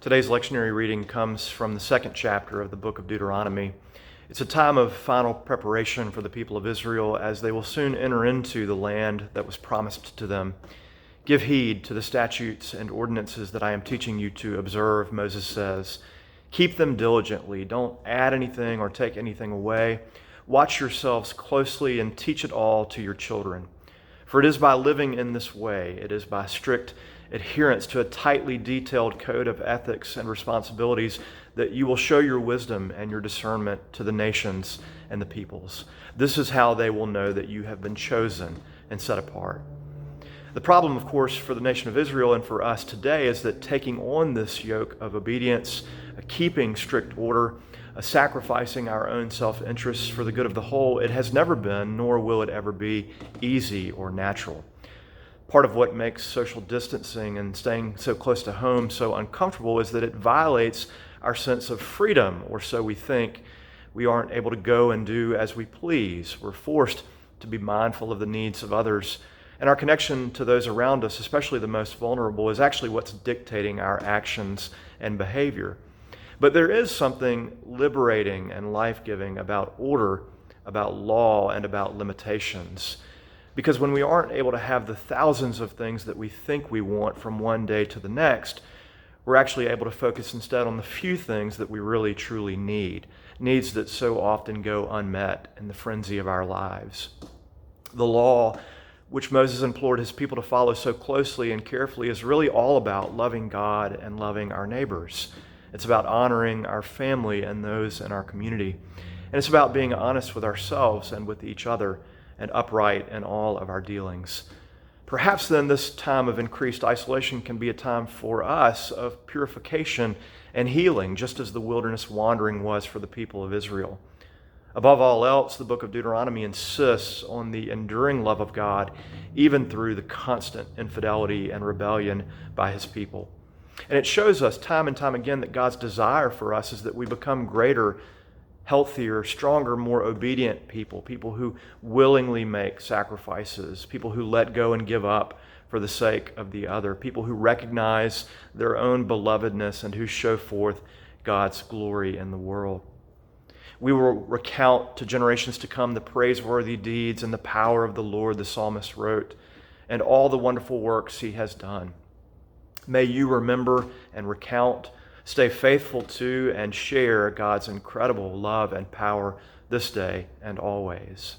Today's lectionary reading comes from the second chapter of the book of Deuteronomy. It's a time of final preparation for the people of Israel as they will soon enter into the land that was promised to them. Give heed to the statutes and ordinances that I am teaching you to observe, Moses says. Keep them diligently. Don't add anything or take anything away. Watch yourselves closely and teach it all to your children. For it is by living in this way, it is by strict adherence to a tightly detailed code of ethics and responsibilities that you will show your wisdom and your discernment to the nations and the peoples. This is how they will know that you have been chosen and set apart. The problem, of course, for the nation of Israel and for us today is that taking on this yoke of obedience, keeping strict order, sacrificing our own self-interests for the good of the whole, it has never been, nor will it ever be, easy or natural. Part of what makes social distancing and staying so close to home so uncomfortable is that it violates our sense of freedom, or so we think. We aren't able to go and do as we please. We're forced to be mindful of the needs of others. And our connection to those around us, especially the most vulnerable, is actually what's dictating our actions and behavior. But there is something liberating and life-giving about order, about law, and about limitations. Because when we aren't able to have the thousands of things that we think we want from one day to the next, we're actually able to focus instead on the few things that we really truly need, needs that so often go unmet in the frenzy of our lives. The law, which Moses implored his people to follow so closely and carefully, is really all about loving God and loving our neighbors. It's about honoring our family and those in our community. And it's about being honest with ourselves and with each other and upright in all of our dealings. Perhaps then this time of increased isolation can be a time for us of purification and healing, just as the wilderness wandering was for the people of Israel. Above all else, the book of Deuteronomy insists on the enduring love of God, even through the constant infidelity and rebellion by his people. And it shows us time and time again that God's desire for us is that we become greater, healthier, stronger, more obedient people who willingly make sacrifices, people who let go and give up for the sake of the other, people who recognize their own belovedness and who show forth God's glory in the world. We will recount to generations to come the praiseworthy deeds and the power of the Lord, the psalmist wrote, and all the wonderful works he has done. May you remember and recount, stay faithful to, and share God's incredible love and power this day and always.